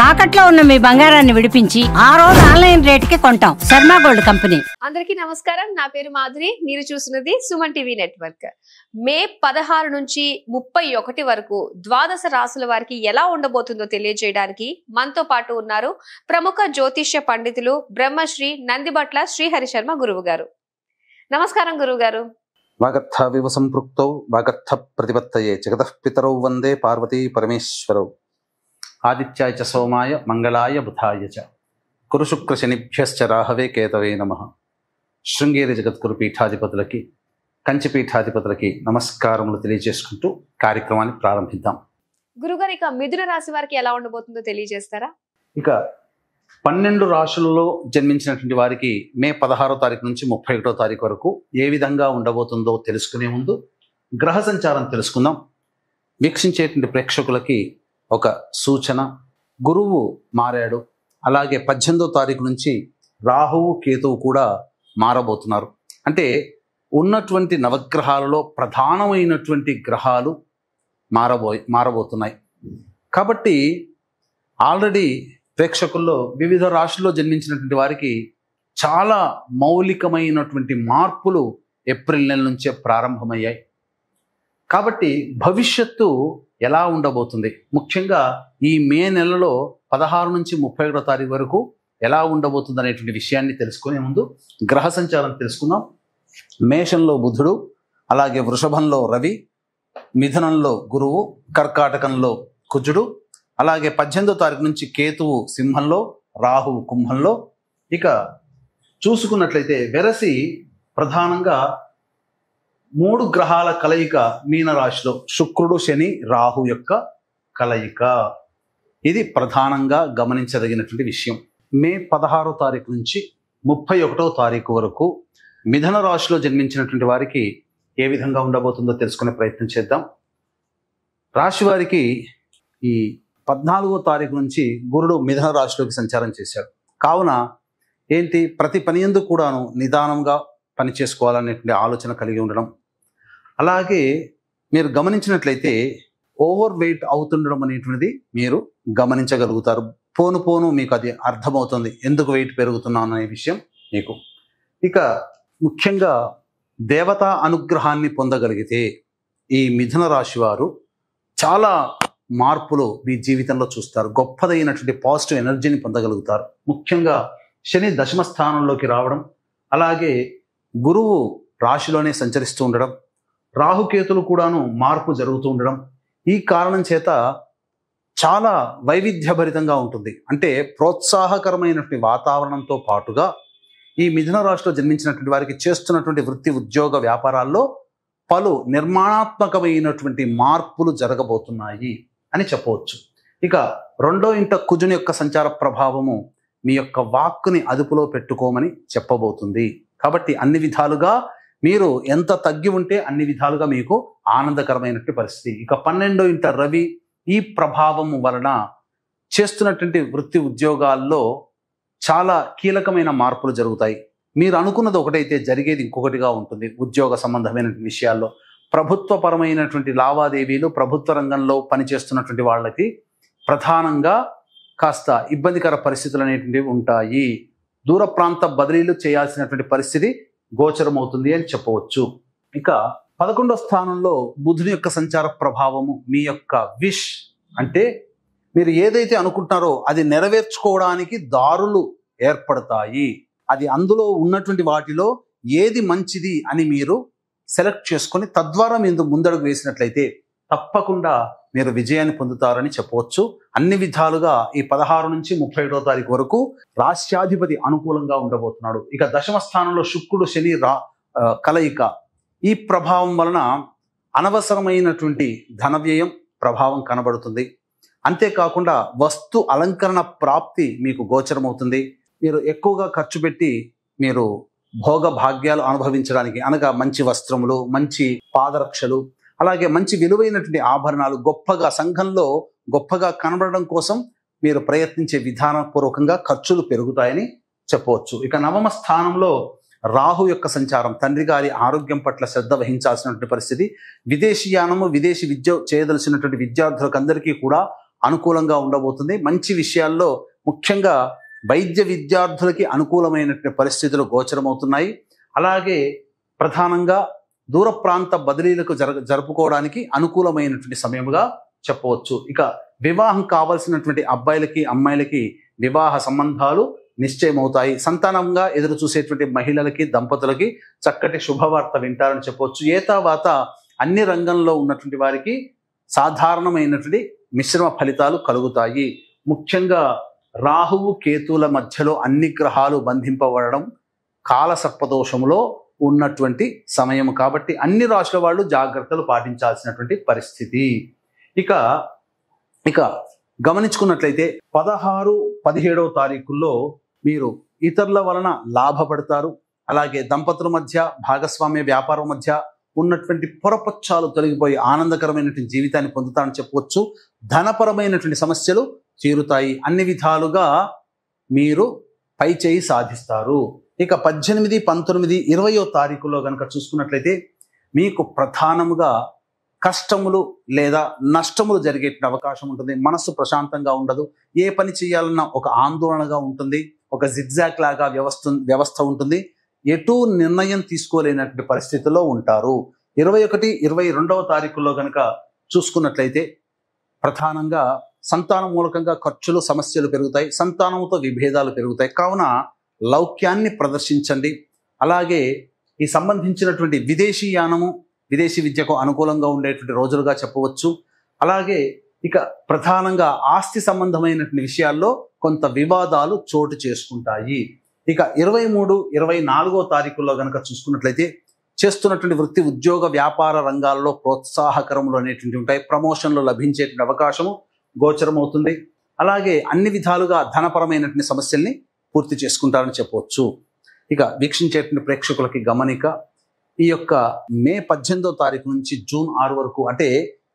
తాకట్లో ఉన్న మీ బంగారాన్ని విడిపించి ఆ రోజు ఆన్లైన్ రేటుకి కొంటాం. Sharma gold company. అందరికీ నమస్కారం. నా పేరు మాధురి. మీరు చూస్తున్నది సుమన్ టీవీ నెట్వర్క్. మే 16 నుంచి 31 వరకు ద్వాదశ రాసుల వారికి ఎలా ఉండబోతుందో తెలియజేయడానికి మనతో పాటు ఉన్నారు ప్రముఖ జ్యోతిష్య పండితులు బ్రహ్మశ్రీ నందిబట్ల శ్రీహరి శర్మ గురువు గారు. నమస్కారం గురువు గారు. వాగర్థ వివ సంపృక్తౌ వాగర్థ ప్రతిపత్తయే జగతః పితరౌ వందే పార్వతీ పరమేశ్వరౌ. ఆదిత్యాయ చ సోమాయ మంగళాయ బుధాయ చ కురు శుక్ర శనిభ్యశ్చ రాహవే కేతవే నమః. శృంగేరి జగద్గురు పీఠాధిపతులకి కంచి పీఠాధిపతులకి నమస్కారములు తెలియజేసుకుంటూ కార్యక్రమాన్ని ప్రారంభిద్దాం. గురుగారు, ఇక మిథున రాశి వారికి ఎలా ఉండబోతుందో తెలియజేస్తారా? ఇక 12 రాశులలో జన్మించినటువంటి వారికి మే 16వ తారీఖు నుంచి 31వ తారీఖు వరకు ఏ విధంగా ఉండబోతుందో తెలుసుకునే ముందు గ్రహ సంచారం తెలుసుకుందాం. వీక్షించేటువంటి ప్రేక్షకులకి ఒక సూచన. గురువు మారాడు, అలాగే 18వ తారీఖు నుంచి రాహువు కేతువు కూడా మారబోతున్నారు. అంటే ఉన్నటువంటి నవగ్రహాలలో ప్రధానమైనటువంటి గ్రహాలు మారబోతున్నాయి. కాబట్టి ఆల్రెడీ ప్రేక్షకుల్లో వివిధ రాశుల్లో జన్మించినటువంటి వారికి చాలా మౌలికమైనటువంటి మార్పులు ఏప్రిల్ నెల నుంచే ప్రారంభమయ్యాయి. కాబట్టి భవిష్యత్తు ఎలా ఉండబోతుంది, ముఖ్యంగా ఈ మే నెలలో 16 నుంచి 31వ తారీఖు వరకు ఎలా ఉండబోతుంది అనేటువంటి విషయాన్ని తెలుసుకునే ముందు గ్రహ సంచారం తెలుసుకుందాం. మేషంలో బుధుడు, అలాగే వృషభంలో రవి, మిథునంలో గురువు, కర్కాటకంలో కుజుడు, అలాగే 18వ తారీఖు నుంచి కేతువు సింహంలో, రాహువు కుంభంలో. ఇక చూసుకున్నట్లయితే వెరసి ప్రధానంగా 3 గ్రహాల కలయిక మీనరాశిలో, శుక్రుడు శని రాహు యొక్క కలయిక. ఇది ప్రధానంగా గమనించదగినటువంటి విషయం. మే 16వ తారీఖు నుంచి 31వ తారీఖు వరకు మిథున రాశిలో జన్మించినటువంటి వారికి ఏ విధంగా ఉండబోతుందో తెలుసుకునే ప్రయత్నం చేద్దాం. రాశి వారికి ఈ 14వ తారీఖు నుంచి గురుడు మిథున రాశిలోకి సంచారం చేశాడు. కావున ఏంటి, ప్రతి పని యందు కూడాను నిదానంగా పని చేసుకోవాలనేటువంటి ఆలోచన కలిగి ఉండడం. అలాగే మీరు గమనించినట్లయితే ఓవర్ వెయిట్ అవుతుండడం అనేటువంటిది మీరు గమనించగలుగుతారు. పోను పోను మీకు అది అర్థమవుతుంది, ఎందుకు వెయిట్ పెరుగుతున్నాను అనే విషయం మీకు. ఇక ముఖ్యంగా దేవతా అనుగ్రహాన్ని పొందగలిగితే ఈ మిథున రాశి వారు చాలా మార్పులు మీ జీవితంలో చూస్తారు. గొప్పదైనటువంటి పాజిటివ్ ఎనర్జీని పొందగలుగుతారు. ముఖ్యంగా శని దశమ స్థానంలోకి రావడం, అలాగే గురువు రాశిలోనే సంచరిస్తూ ఉండడం, రాహుకేతులు కూడాను మార్పు జరుగుతూ ఉండడం, ఈ కారణం చేత చాలా వైవిధ్యభరితంగా ఉంటుంది. అంటే ప్రోత్సాహకరమైనటువంటి వాతావరణంతో పాటుగా ఈ మిథున రాశిలో జన్మించినటువంటి వారికి చేస్తున్నటువంటి వృత్తి ఉద్యోగ వ్యాపారాల్లో పలు నిర్మాణాత్మకమైనటువంటి మార్పులు జరగబోతున్నాయి అని చెప్పవచ్చు. ఇక 2వ ఇంట కుజుని యొక్క సంచార ప్రభావము మీ యొక్క వాక్కుని అదుపులో పెట్టుకోమని చెప్పబోతుంది. కాబట్టి అన్ని విధాలుగా మీరు ఎంత తగ్గి ఉంటే అన్ని విధాలుగా మీకు ఆనందకరమైనటువంటి పరిస్థితి. ఇక 12వ ఇంట రవి, ఈ ప్రభావము వలన చేస్తున్నటువంటి వృత్తి ఉద్యోగాల్లో చాలా కీలకమైన మార్పులు జరుగుతాయి. మీరు అనుకున్నది ఒకటైతే జరిగేది ఇంకొకటిగా ఉంటుంది. ఉద్యోగ సంబంధమైన విషయాల్లో ప్రభుత్వపరమైనటువంటి లావాదేవీలు, ప్రభుత్వ రంగంలో పనిచేస్తున్నటువంటి వాళ్ళకి ప్రధానంగా కాస్త ఇబ్బందికర పరిస్థితులు అనేటువంటివి ఉంటాయి. దూర ప్రాంత బదిలీలు చేయాల్సినటువంటి పరిస్థితి గోచరమవుతుంది అని చెప్పవచ్చు. ఇక 11వ స్థానంలో బుధుని యొక్క సంచార ప్రభావము మీ యొక్క విష్, అంటే మీరు ఏదైతే అనుకుంటున్నారో అది నెరవేర్చుకోవడానికి దారులు ఏర్పడతాయి. అది అందులో ఉన్నటువంటి వాటిలో ఏది మంచిది అని మీరు సెలెక్ట్ చేసుకొని తద్వారా మీరు ముందడుగు వేసినట్లయితే తప్పకుండా మీరు విజయాన్ని పొందుతారని చెప్పవచ్చు. అన్ని విధాలుగా ఈ 16 నుంచి 31వ తారీఖు వరకు రాష్ట్రాధిపతి అనుకూలంగా ఉండబోతున్నాడు. ఇక దశమ స్థానంలో శుక్రుడు శని కలయిక, ఈ ప్రభావం వలన అనవసరమైనటువంటి ధన వ్యయం ప్రభావం కనబడుతుంది. అంతేకాకుండా వస్తు అలంకరణ ప్రాప్తి మీకు గోచరమవుతుంది. మీరు ఎక్కువగా ఖర్చు పెట్టి మీరు భోగ భాగ్యాలు అనుభవించడానికి, అనగా మంచి వస్త్రములు, మంచి పాదరక్షలు, అలాగే మంచి విలువైనటువంటి ఆభరణాలు గొప్పగా సంఘంలో గొప్పగా కనబడడం కోసం మీరు ప్రయత్నించే విధానపూర్వకంగా ఖర్చులు పెరుగుతాయని చెప్పవచ్చు. ఇక 9వ స్థానంలో రాహు యొక్క సంచారం తండ్రి గారి ఆరోగ్యం పట్ల శ్రద్ధ వహించాల్సినటువంటి పరిస్థితి. విదేశీయానము, విదేశీ విద్య చేయదలసినటువంటి విద్యార్థులకు అందరికీ కూడా అనుకూలంగా ఉండబోతుంది. మంచి విషయాల్లో ముఖ్యంగా వైద్య విద్యార్థులకి అనుకూలమైనటువంటి పరిస్థితులు గోచరమవుతున్నాయి. అలాగే ప్రధానంగా దూర ప్రాంత బదిలీలకు జరుపుకోవడానికి అనుకూలమైనటువంటి సమయముగా చెప్పవచ్చు. ఇక వివాహం కావాల్సినటువంటి అబ్బాయిలకి అమ్మాయిలకి వివాహ సంబంధాలు నిశ్చయమవుతాయి. సంతానంగా ఎదురు చూసేటువంటి మహిళలకి దంపతులకి చక్కటి శుభవార్త వింటారని చెప్పవచ్చు. ఏతావాత అన్ని రంగంలో ఉన్నటువంటి వారికి సాధారణమైనటువంటి మిశ్రమ ఫలితాలు కలుగుతాయి. ముఖ్యంగా రాహువు కేతువుల మధ్యలో అన్ని గ్రహాలు బంధింపబడడం కాలసర్పదోషంలో ఉన్నటువంటి సమయం కాబట్టి అన్ని రాశుల వాళ్ళు జాగ్రత్తలు పాటించాల్సినటువంటి పరిస్థితి. ఇక గమనించుకున్నట్లయితే 16, 17వ తారీఖుల్లో మీరు ఇతరుల వలన లాభపడతారు. అలాగే దంపతుల మధ్య భాగస్వామ్య వ్యాపారం మధ్య ఉన్నటువంటి పొరపచ్చాలు తొలగిపోయి ఆనందకరమైనటువంటి జీవితాన్ని పొందుతారని చెప్పవచ్చు. ధనపరమైనటువంటి సమస్యలు తీరుతాయి. అన్ని విధాలుగా మీరు పై చేయి సాధిస్తారు. ఇక 18, 19, 20వ తారీఖులో కనుక చూసుకున్నట్లయితే మీకు ప్రధానముగా కష్టములు లేదా నష్టములు జరిగే అవకాశం ఉంటుంది. మనస్సు ప్రశాంతంగా ఉండదు. ఏ పని చేయాలన్నా ఒక ఆందోళనగా ఉంటుంది. ఒక జిగ్జాగ్ లాగా వ్యవస్థ ఉంటుంది. ఎటు నిర్ణయం తీసుకోలేనటువంటి పరిస్థితుల్లో ఉంటారు. 21, 22వ తారీఖుల్లో కనుక చూసుకున్నట్లయితే ప్రధానంగా సంతానం మూలకంగా ఖర్చులు సమస్యలు పెరుగుతాయి. సంతానంతో విభేదాలు పెరుగుతాయి. కావున లౌక్యాన్ని ప్రదర్శించండి. అలాగే ఈ సంబంధించినటువంటి విదేశీయానము విదేశీ విద్యకు అనుకూలంగా ఉండేటువంటి రోజులుగా చెప్పవచ్చు. అలాగే ఇక ప్రధానంగా ఆస్తి సంబంధమైనటువంటి విషయాల్లో కొంత వివాదాలు చోటు చేసుకుంటాయి. ఇక 23, 24వ తారీఖుల్లో కనుక చూసుకున్నట్లయితే చేస్తున్నటువంటి వృత్తి ఉద్యోగ వ్యాపార రంగాల్లో ప్రోత్సాహకరములు అనేటువంటి ఉంటాయి. ప్రమోషన్లు లభించేటువంటి అవకాశము గోచరమవుతుంది. అలాగే అన్ని విధాలుగా ధనపరమైనటువంటి సమస్యల్ని పూర్తి చేసుకుంటారని చెప్పవచ్చు. ఇక వీక్షించేటువంటి ప్రేక్షకులకి గమనిక, ఈ యొక్క మే 18వ తారీఖు నుంచి జూన్ 6 వరకు, అంటే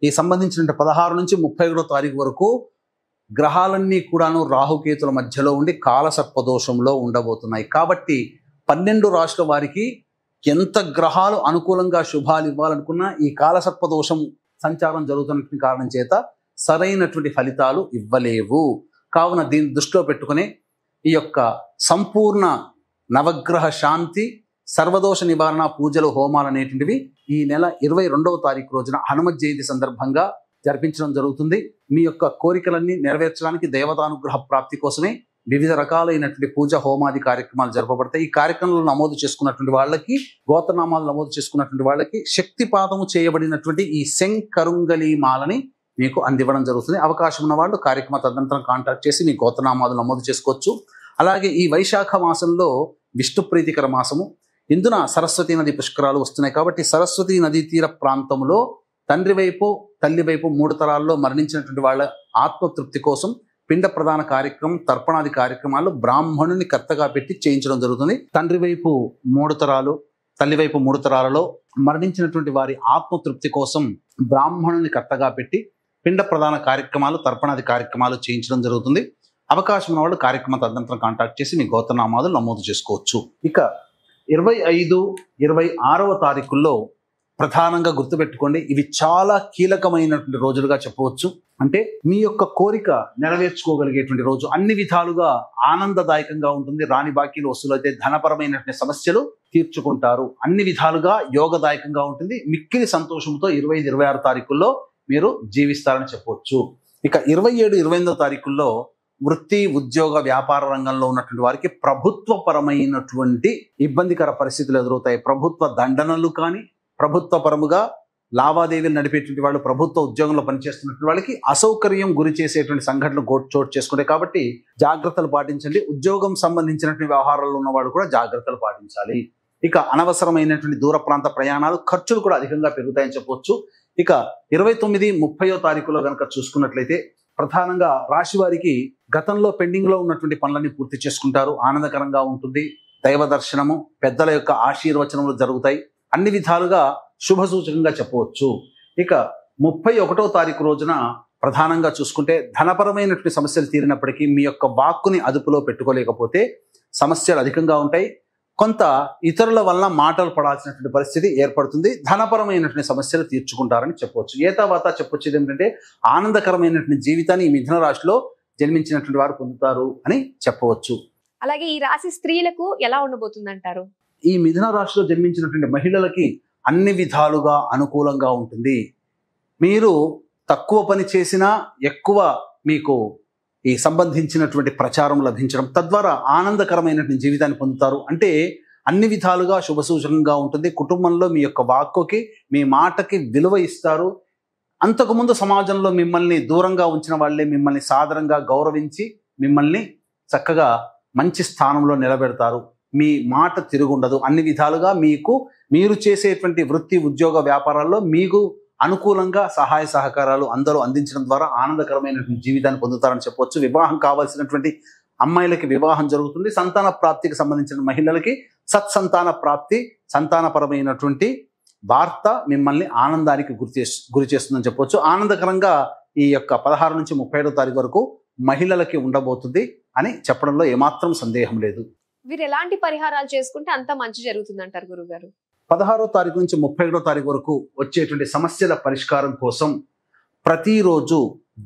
ఈ సంబంధించిన 16 నుంచి 31వ తారీఖు వరకు గ్రహాలన్నీ కూడాను రాహుకేతుల మధ్యలో ఉండి కాలసర్పదోషంలో ఉండబోతున్నాయి. కాబట్టి 12 రాశుల వారికి ఎంత గ్రహాలు అనుకూలంగా శుభాలు ఇవ్వాలనుకున్నా ఈ కాలసర్పదోషం సంచారం జరుగుతున్న కారణం చేత సరైనటువంటి ఫలితాలు ఇవ్వలేవు. కావున దీన్ని దృష్టిలో పెట్టుకుని ఈ యొక్క సంపూర్ణ నవగ్రహ శాంతి, సర్వదోష నివారణ పూజలు, హోమాలు అనేటువంటివి ఈ నెల 22వ తారీఖు రోజున హనుమత్ జయంతి సందర్భంగా జరిపించడం జరుగుతుంది. మీ యొక్క కోరికలన్నీ నెరవేర్చడానికి దేవతానుగ్రహ ప్రాప్తి కోసమే వివిధ రకాలైనటువంటి పూజ హోమాది కార్యక్రమాలు జరపబడతాయి. ఈ కార్యక్రమంలో నమోదు చేసుకున్నటువంటి వాళ్ళకి, గోత్రనామాలు నమోదు చేసుకున్నటువంటి వాళ్ళకి శక్తిపాతము చేయబడినటువంటి ఈ శంకరుంగలి మాలని మీకు అందివ్వడం జరుగుతుంది. అవకాశం ఉన్న వాళ్ళు కార్యక్రమ తదనంతరం కాంటాక్ట్ చేసి మీ గోత్రనామాలు నమోదు చేసుకోవచ్చు. అలాగే ఈ వైశాఖ మాసంలో విష్ణు ప్రీతికర మాసము. ఇందున సరస్వతీ నది పుష్కరాలు వస్తున్నాయి. కాబట్టి సరస్వతీ నదీ తీర ప్రాంతంలో తండ్రి వైపు తల్లి వైపు 3 తరాల్లో మరణించినటువంటి వాళ్ళ ఆత్మతృప్తి కోసం పిండ ప్రధాన కార్యక్రమం, తర్పణాది కార్యక్రమాలు బ్రాహ్మణుని కర్తగా పెట్టి చేయించడం జరుగుతుంది. తండ్రి వైపు 3 తరాలు, తల్లి వైపు 3 తరాలలో మరణించినటువంటి వారి ఆత్మతృప్తి కోసం బ్రాహ్మణుని కర్తగా పెట్టి పిండ ప్రధాన కార్యక్రమాలు, తర్పణాది కార్యక్రమాలు చేయించడం జరుగుతుంది. అవకాశం ఉన్న వాళ్ళు కార్యక్రమ తదనంతరం కాంటాక్ట్ చేసి మీ గోత్రనామాలు నమోదు చేసుకోవచ్చు. ఇక 25, 26వ తారీఖుల్లో ప్రధానంగా గుర్తుపెట్టుకోండి, ఇవి చాలా కీలకమైనటువంటి రోజులుగా చెప్పవచ్చు. అంటే మీ యొక్క కోరిక నెరవేర్చుకోగలిగేటువంటి రోజు. అన్ని విధాలుగా ఆనందదాయకంగా ఉంటుంది. రాని బాకీలు వసూలైతే ధనపరమైనటువంటి సమస్యలు తీర్చుకుంటారు. అన్ని విధాలుగా యోగదాయకంగా ఉంటుంది. మిక్కిలి సంతోషంతో 25, 26 తారీఖుల్లో మీరు జీవిస్తారని చెప్పవచ్చు. ఇక 27, 28వ తారీఖుల్లో వృత్తి ఉద్యోగ వ్యాపార రంగంలో ఉన్నటువంటి వారికి ప్రభుత్వపరమైనటువంటి ఇబ్బందికర పరిస్థితులు ఎదురవుతాయి. ప్రభుత్వ దండనలు కానీ, ప్రభుత్వ పరముగా లావాదేవీలు నడిపేటువంటి వాళ్ళు, ప్రభుత్వ ఉద్యోగంలో పనిచేస్తున్నటువంటి వాళ్ళకి అసౌకర్యం గురి చేసేటువంటి సంఘటనలు చోటు చేసుకుంటాయి. కాబట్టి జాగ్రత్తలు పాటించండి. ఉద్యోగం సంబంధించినటువంటి వ్యవహారాల్లో ఉన్న వాళ్ళు కూడా జాగ్రత్తలు పాటించాలి. ఇక అనవసరమైనటువంటి దూర ప్రాంత ప్రయాణాలు, ఖర్చులు కూడా అధికంగా పెరుగుతాయని చెప్పవచ్చు. ఇక 29, 30వ తారీఖులో కనుక చూసుకున్నట్లయితే ప్రధానంగా రాశి వారికి గతంలో పెండింగ్ లో ఉన్నటువంటి పనులన్నీ పూర్తి చేసుకుంటారు. ఆనందకరంగా ఉంటుంది. దైవ దర్శనము, పెద్దల యొక్క ఆశీర్వచనములు జరుగుతాయి. అన్ని విధాలుగా శుభ సూచకంగా చెప్పవచ్చు. ఇక 31వ తారీఖు రోజున ప్రధానంగా చూసుకుంటే ధనపరమైనటువంటి సమస్యలు తీరినప్పటికీ మీ యొక్క వాక్కుని అదుపులో పెట్టుకోలేకపోతే సమస్యలు అధికంగా ఉంటాయి. కొంత ఇతరుల వలన మాటలు పడాల్సినటువంటి పరిస్థితి ఏర్పడుతుంది. ధనపరమైనటువంటి సమస్యలు తీర్చుకుంటారని చెప్పవచ్చు. ఏతావాత చెప్పొచ్చేది ఏమిటంటే ఆనందకరమైనటువంటి జీవితాన్ని ఈ మిథున రాశిలో జన్మించినటువంటి వారు పొందుతారు అని చెప్పవచ్చు. అలాగే ఈ రాశి స్త్రీలకు ఎలా ఉండబోతుంది అంటారు? ఈ మిథున రాశిలో జన్మించినటువంటి మహిళలకి అన్ని విధాలుగా అనుకూలంగా ఉంటుంది. మీరు తక్కువ పని చేసినా ఎక్కువ మీకు ఈ సంబంధించినటువంటి ప్రచారం లభించడం, తద్వారా ఆనందకరమైనటువంటి జీవితాన్ని పొందుతారు. అంటే అన్ని విధాలుగా శుభసూచకంగా ఉంటుంది. కుటుంబంలో మీ యొక్క వాక్కుకి, మీ మాటకి విలువ ఇస్తారు. అంతకుముందు సమాజంలో మిమ్మల్ని దూరంగా ఉంచిన వాళ్ళే మిమ్మల్ని సాదరంగా గౌరవించి మిమ్మల్ని చక్కగా మంచి స్థానంలో నిలబెడతారు. మీ మాట తిరుగుండదు. అన్ని విధాలుగా మీరు చేసేటువంటి వృత్తి, ఉద్యోగ, వ్యాపారాల్లో మీకు అనుకూలంగా సహాయ సహకారాలు అందరూ అందించడం ద్వారా ఆనందకరమైనటువంటి జీవితాన్ని పొందుతారని చెప్పవచ్చు. వివాహం కావాల్సినటువంటి అమ్మాయిలకి వివాహం జరుగుతుంది. సంతాన ప్రాప్తికి సంబంధించిన మహిళలకి సత్సంతాన ప్రాప్తి, సంతానపరమైనటువంటి వార్త మిమ్మల్ని ఆనందానికి గురి చేస్తుందని చెప్పవచ్చు. ఆనందకరంగా ఈ యొక్క 16 నుంచి 35వ తారీఖు వరకు మహిళలకి ఉండబోతుంది అని చెప్పడంలో ఏమాత్రం సందేహం లేదు. వీరు ఎలాంటి పరిహారాలు చేసుకుంటే అంత మంచి జరుగుతుంది అంటారు గురుగారు? 16వ తారీఖు నుంచి 31వ తారీఖు వరకు వచ్చేటువంటి సమస్యల పరిష్కారం కోసం ప్రతిరోజు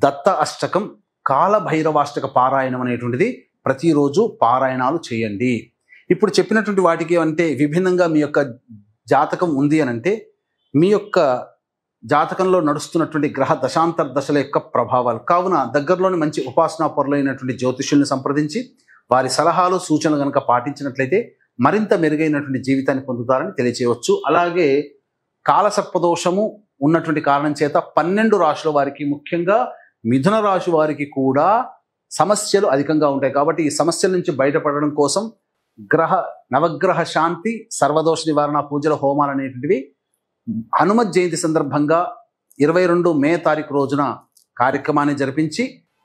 దత్త అష్టకం, కాలభైరవాష్టక పారాయణం అనేటువంటిది ప్రతిరోజు పారాయణాలు చేయండి. ఇప్పుడు చెప్పినటువంటి వాటికి అంటే విభిన్నంగా మీ యొక్క జాతకం ఉంది అని అంటే మీ యొక్క జాతకంలో నడుస్తున్నటువంటి గ్రహ దశాంతర దశల యొక్క ప్రభావాలు కావున దగ్గరలోని మంచి ఉపాసనా పరులైనటువంటి జ్యోతిష్యుల్ని సంప్రదించి వారి సలహాలు, సూచనలు కనుక పాటించినట్లయితే మరింత మెరుగైనటువంటి జీవితాన్ని పొందుతారని తెలియచేయవచ్చు. అలాగే కాలసర్పదోషము ఉన్నటువంటి కారణం చేత 12 రాశుల వారికి, ముఖ్యంగా మిథున రాశి వారికి కూడా సమస్యలు అధికంగా ఉంటాయి. కాబట్టి ఈ సమస్యల నుంచి బయటపడడం కోసం నవగ్రహ శాంతి, సర్వదోష నివారణ పూజల, హోమాలు అనేటువంటివి హనుమత్ జయంతి సందర్భంగా 22 మే తారీఖు రోజున కార్యక్రమాన్ని జరిపించి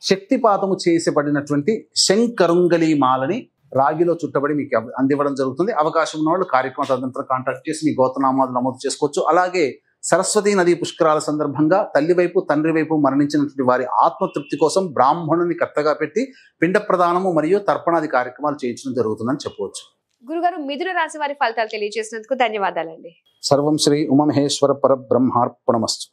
శక్తిపాతము చేసబడినటువంటి శంకరుంగలి మాలని రాగిలో చుట్టబడి మీకు అందివ్వడం జరుగుతుంది. అవకాశం ఉన్న వాళ్ళు కార్యక్రమం తదనంతరం కాంటాక్ట్ చేసి మీ గోత్రనామాలు నమోదు చేసుకోవచ్చు. అలాగే సరస్వతీ నదీ పుష్కరాల సందర్భంగా తల్లి వైపు, తండ్రి వైపు మరణించినటువంటి వారి ఆత్మతృప్తి కోసం బ్రాహ్మణుని కర్తగా పెట్టి పిండ ప్రదానము మరియు తర్పణాది కార్యక్రమాలు చేయించడం జరుగుతుందని చెప్పవచ్చు. గురుగారు, మిథున రాశి వారి ఫలితాలు తెలియజేసినందుకు ధన్యవాదాలండి. సర్వం శ్రీ ఉమామహేశ్వర పరబ్రహ్మార్పణమస్తు.